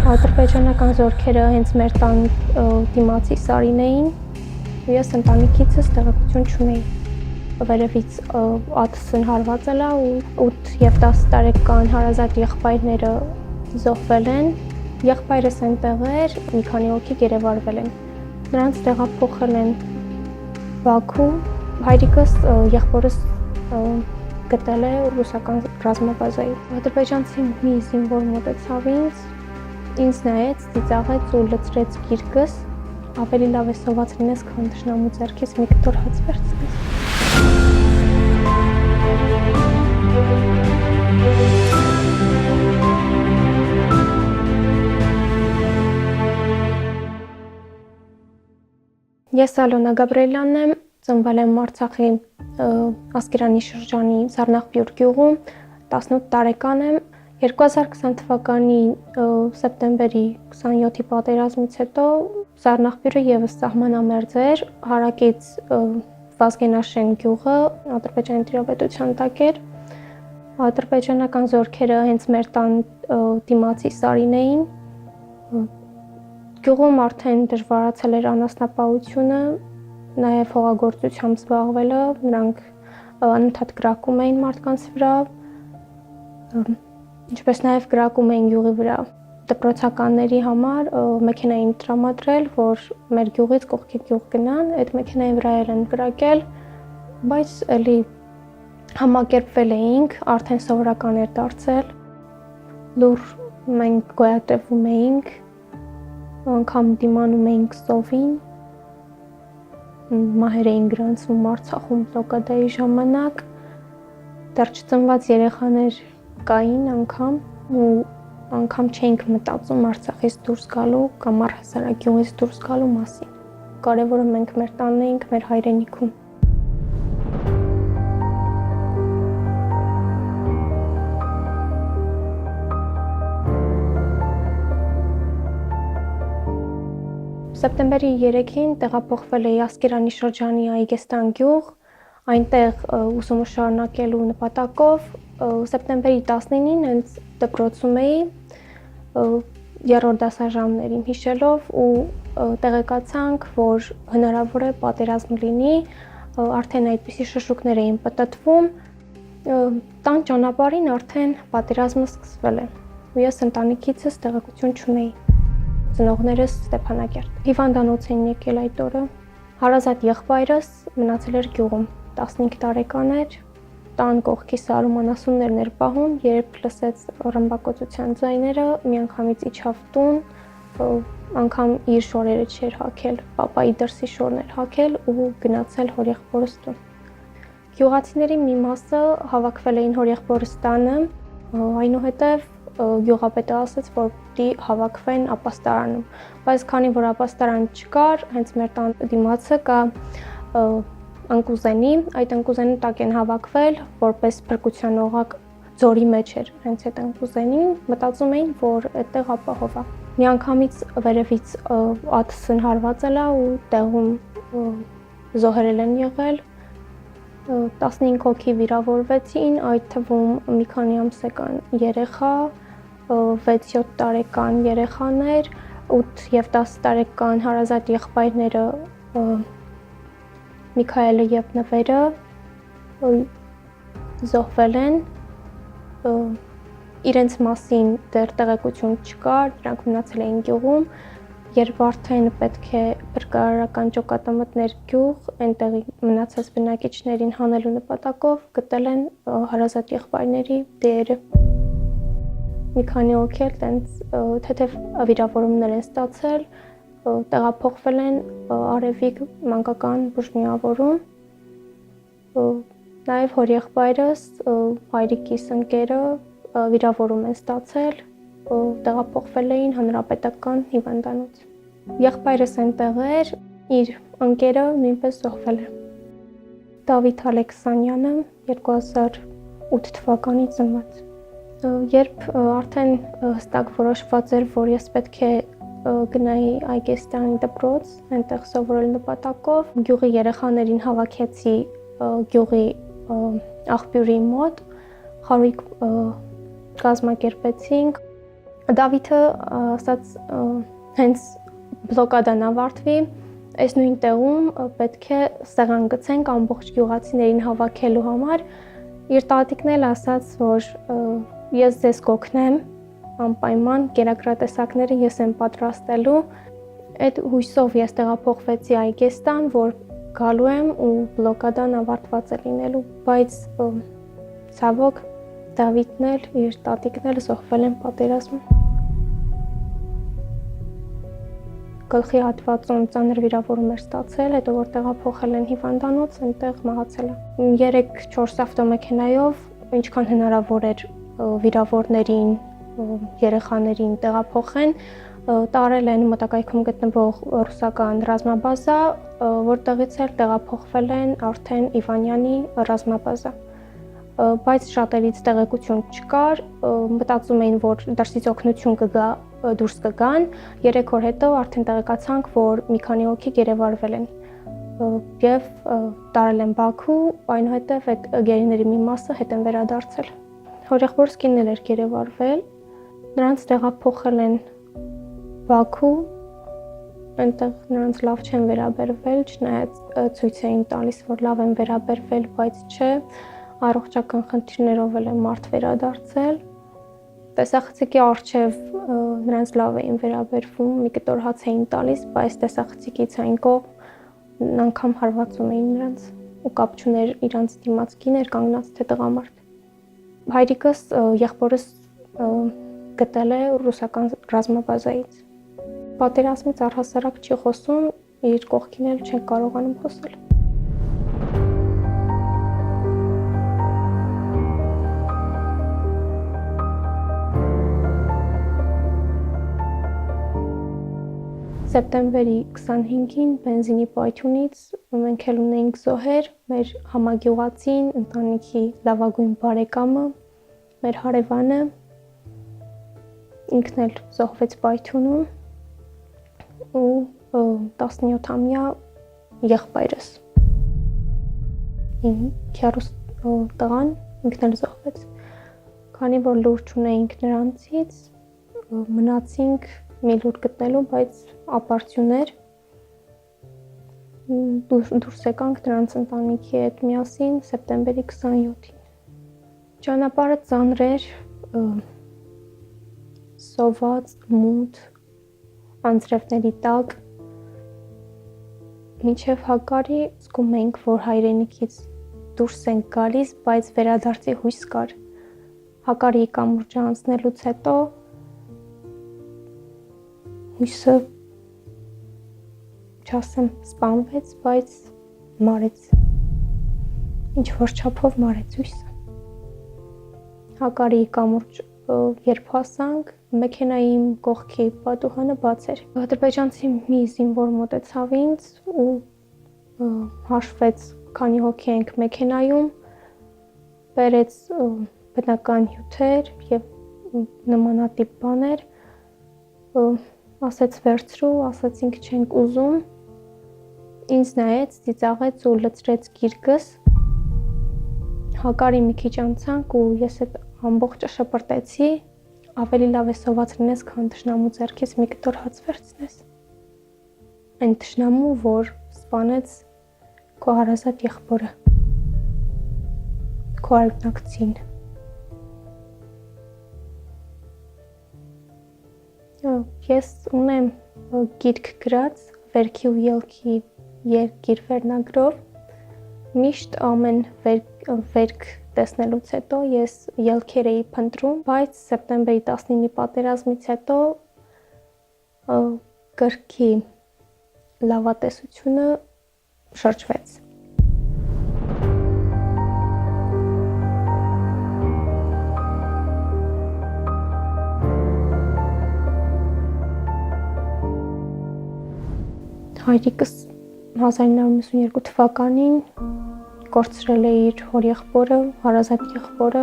Ադրբեջանական զորքերը հենց մեր տան դիմացի Սարին էին ու ես ընտանիքիցս տեղեկություն չունեի։ Վերևից ԱԹՍ-ն հարված էլա ու 8 և 10 տարեկան հարազատ եղբայրները զոհվել են։ Եղբայրս այնտեղ էր, մի քանի հոգի գերեվարվել են։ Նրանց տեղափոխել են Բաքու։ Հայրիկս եղբորս գտել է ռուսական ռազմաբազայում։ Ադրբեջանցի մի զինվոր մոտեցավ ինձ նայեց, ծիծաղեց ու լցրեց գիրկս, ավելի լավ է սոված լինես, քան թշնամու ձեռքից մի կտոր հաց վերցնես։ Ես Ալոնա Գաբրիելյանն եմ, ծնվել եմ Արցախի Ասկերանի շրջանի Զառնաղբյուր գյուղում, 18 տարեկան եմ։ 2020 թվականի սեպտեմբերի 27-ի պատերազմից հետո Զառնաղբյուրը ևս սահմանամերձ էր, հարակից Վազգենաշեն գյուղը Ադրբեջանի տիրապետության տակ էր։ Ադրբեջանական զորքերը հենց մեր տան դիմացի Սարին էին։ Գյուղում արդեն դժվարացել էր անասնապահությունը, նաև հողագործությամբ զբաղվելը, նրանք անընդհատ կրակում էին մարդկանց վրա, ինչպես նաև կրակում էին գյուղի վրա։ Դպրոցականների համար մեքենա էին տրամադրել, որ մեր գյուղից կողքի գյուղ գնան, այդ մեքենայի վրա են կրակել, բայց էլի համակերպվել էինք, արդեն սովորական էր դարձել, լուր մենք գոյատևում էինք, անգամ դիմանում էինք սովին, մահեր էին գրանցվում Արցախում բլոկադայի ժամանակ, դեռ չծնված երեխաներ կային անգամ ու անգամ չէինք մտածում Արցախից դուրս գալու կամ առհասարակ գյուղից դուրս գալու մասին։ Կարևորը մենք մեր տանն էինք, մեր հայրենիքում։ Սեպտեմբերի 3-ին տեղափոխվել էի Ասկերանի շրջանի Այգեստան գյուղ, այնտեղ ուսումը շարունակելու նպատակով սեպտեմբերի 19-ին հենց դպրոցում էի 3-րդ դասաժամներին հիշելով ու տեղեկացանք, որ հնարավոր է պատերազմ լինի, արդեն այդպիսի շշուկներ էին պտտվում, տան ճանապարհին արդեն պատերազմը սկսվել է ու ես ընտանիքիցս տեղեկություն չունեի։ Ծնողներս Ստեփանակերտ։ Հիվանդանոց էին եկել այդ օրը։ Հարազատ եղբայրս մնացել էր գյուղում, 15 տարեկան էր, տան կողքի սարում անասուններն էր պահում, երբ լսեց ռմբակոծության ձայները, միանգամից իջավ տուն, անգամ իր շորերը չէր հագել, պապայի դրսի շորն էր հագել ու գնացել հորեղբորս տուն։ Գյուղացիների մի մասը հավաքվել էին հորեղբորս տանը, այնուհետև գյուղապետը ասաց, որ պիտի հավաքվեն ապաստարանում, բայց քանի որ ապաստարան չկար, հենց մեր տան դիմացը կա ընկուզենի, այդ ընկուզենի տակ են հավաքվել, որպես փրկության օղակ ձորի մեջ էր հենց այդ ընկուզենին, մտածում էին, որ այդտեղ ապահով է։ Միանգամից վերևից ԱԹՍ-ն հարված էլա ու տեղում զոհերել են եղել, 15 հոգի վիրավորվեցին, այդ թվում մի քանի ամսական երեխա, 6-7 տարեկան երեխաներ, 8 և 10 տարեկան հարազատ եղբայրները Միքայելը և Նվերը զոհվել են, իրենց մասին դեռ տեղեկություն չկար, նրանք մնացել էին գյուղում, երբ արդեն պետք է փրկարարական ճոկատամտներ գյուղ, այնտեղի մնացած բնակիչներին հանելու նպատակով գտել են հարազատ եղբայրների դերը։ Մի քանի հոգի էլ տենց թեթև վիրավորումներ են ստացել, տեղափոխվել են Արևիկ մանկական բուժմիավորում, նաև հորեղբայրս, հայրիկիս ընկերը վիրավորում են ստացել, տեղափոխվել էին հանրապետական հիվանդանոց։ Եղբայրս այնտեղ էր, իր ընկերը նույնպես զոհվել է։ Դավիթ Ալեքսանյանը 2008 թվականի ծնված։ Երբ արդեն հստակ որոշված էր, որ ես պետք է գնայի Այգեստանի դպրոց, այնտեղ սովորել նպատակով, գյուղի երեխաներին հավաքեցի գյուղի աղբյուրի մոտ, խարույկ կազմակերպեցինք, Դավիթը ասաց հենց բլոկադան ավարտվի, այս նույն տեղում պետք է սեղան գցենք ամբողջ գյուղացիներին հավաքելու համար։ Իր տատիկն էլ ասաց, որ ես ձեզ կօգնեմ անպայման, կերակրատեսակները ես եմ պատրաստելու։ Այդ հույսով ես տեղափոխվեցի Այգեստան, որ գալու եմ ու բլոկադան ավարտված է լինելու, բայց ցավոք Դավիթն էլ իր տատիկն էլ զոհվել են պատերազմում։ Գլխի հատվածում ծանր վիրավորում էր ստացել, հետո որ տեղափոխել են հիվանդանոց, այնտեղ մահացել է։ 3-4 ավտոմեքենայով, ինչքան հնարավոր էր վիրավորներին, երեխաներին տեղափոխեն, տարել են մոտակայքում գտնվող ռուսական ռազմաբազա, որտեղից էլ տեղափոխվել են արդեն Իվանյանի ռազմաբազա։ Բայց շատերից տեղեկություն չկար, մտածում էին, որ դրսից օգնություն կգա, դուրս կգան, 3 օր հետո արդեն տեղեկացանք, որ մի քանի հոգի գերեվարվել են եւ տարել են Բաքու, այնուհետեւ այդ գերիների մի մասը հետ են վերադարձել։ Հորեղբորս կինն էլ էր գերեվարվել, նրանց տեղափոխել են Բաքու, այնտեղ նրանց լավ չեն վերաբերվել, չնայած ցույց էին տալիս, որ լավ են վերաբերվել, բայց չէ, առողջական խնդիրներով էլ են մարդ վերադարձել։ Տեսախցիկի առջև նրանց լավ էին վերաբերվում, մի կտոր հաց էին տալիս, բայց տեսախցիկից այն կողմ անգամ հարվածում էին նրանց ու կապ չուներ իրանց դիմաց կիներ կանգնած թե տղամարդ։ Հայրիկս եղբորս գտել է ռուսական ռազմաբազայից։ Պատերազմից առհասարակ չի խոսում, իր կողքին էլ չեն կարողանում խոսել։ Սեպտեմբերի 25-ին բենզինի պայթյունից մենք էլ ունեինք զոհեր, մեր համագյուղացին, ընտանիքի լավագույն բարեկամը, մեր հարևանը, ինքն էլ զոհվեց պայթյունում ու 17-ամյա եղբայրս։ Քեռուս տղան ինքն էլ զոհվեց։ Քանի որ լուր չունեինք նրանցից, մնացինք մի լուր գտնելու, բայց ապարդյուն էր, դուրս եկանք նրանց ընտանիքի հետ միասին սեպտեմբերի 27-ին։ Ճանապարհը ծանր էր, սոված, մութ, անձրևների տակ, մինչև Հակարի զգում ենք, որ հայրենիքից դուրս ենք գալիս, բայց վերադարձի հույս կար։ Հակարի կամուրջը անցնելուց հետո հույսը, չասեմ, սպանվեց, բայց մարեց, ինչ-որ չափով մարեց հույսը։ Հակարի կամուրջ երբ հասանք, մեքենայի իմ կողքի պատուհանը բաց էր։ Ադրբեջանցի մի զինվոր մոտեցավ ինձ ու հաշվեց, քանի հոգի ենք մեքենայում, բերեց բնական հյութեր եւ նմանատիպ բաներ, ասեց վերցրու, ասացինք չենք ուզում, ինձ նայեց, ծիծաղեց ու լցրեց գիրկս, Հակարի մի քիչ անցանք ու ես այդ ամբողջը շպրտեցի, ավելի լավ է սոված լինես, քան թշնամու ձեռքից մի կտոր հաց վերցնես, այն թշնամու, որ սպանեց քո հարազատ եղբորը, քո արյունակցին։ Ես ունեմ գիրք գրած վերքի ու ելքի երկիր վերնագրով, միշտ ամեն վերք տեսնելուց հետո ես ելքեր էի փնտրում, բայց սեպտեմբերի 19-ի պատերազմից հետո գրքի լավատեսությունը շրջվեց։ Հայրիկս 1992 թվականին կորցրել է իր հոր եղբորը, հարազատ եղբորը,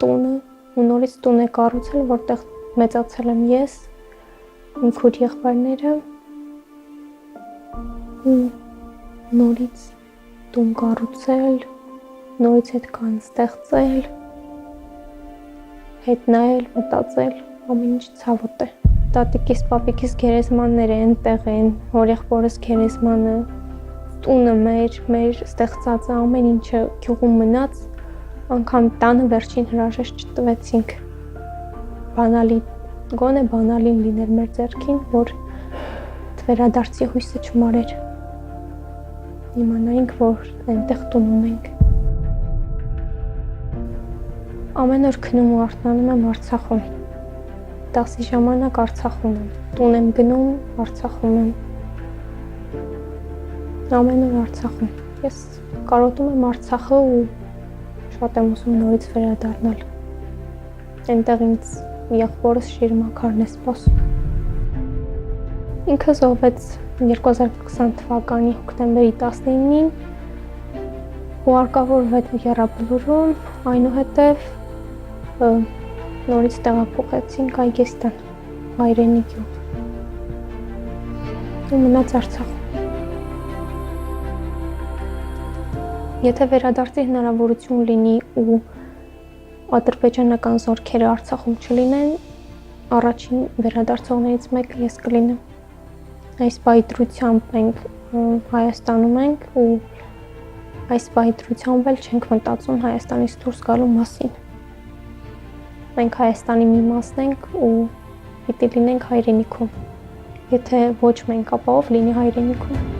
տունը ու նորից տուն է կառուցել, որտեղ մեծացել եմ ես, իմ քույր եղբայրները ու նորից տուն կառուցել, նորից հետ կան ստեղծել, հետ նայել, մտածել, ամեն ինչ ցավոտ է։ Տատիկիս, պապիկիս գերեզմանները այնտեղ են, հորեղբորս գերեզմանը, տունը մեր ստեղծածը, ամեն ինչը գյուղում մնաց, անգամ տանը վերջին հրաժեշտ չտվեցինք։ Գոնե բանալին լիներ մեր ձեռքին, որ վերադարձի հույսը չմարեր։ Իմանայինք, որ այնտեղ տուն ունենք։ Ամեն օր քնում ու արթնանում եմ Արցախում։ 10-ի ժամանակ Արցախում եմ։ Տուն եմ գնում, Արցախում եմ։ Ամեն օր Արցախում։ Ես կարոտում եմ Արցախը ու շատ եմ ուզում նորից վերադառնալ։ Այնտեղ ինձ եղբորս շիրմաքարն է սպասում։ Ինքը զոհվեց 2020 թվականի հոկտեմբերի 19-ին ու արկավորվեց եռաբլուրում, այնուհետև նորից տեղափոխեցինք Այգեստան, հայրենի գյուղ։ Ու մնաց Արցախում։ Եթե վերադարձի հնարավորություն լինի ու ադրբեջանական զորքերը Արցախում չլինեն, առաջին վերադարձողներից մեկը ես կլինեմ։ Այս պայծրությամբ մենք Հայաստանում ենք ու այս պայծրությամբ էլ չենք մտածում Հայաստանից դուրս գալու մասին։ Մենք Հայաստանի մի մասն ենք ու պիտի լինենք հայրենիքում։ Եթե ոչ մենք, ապա ով լինի հայրենիքում։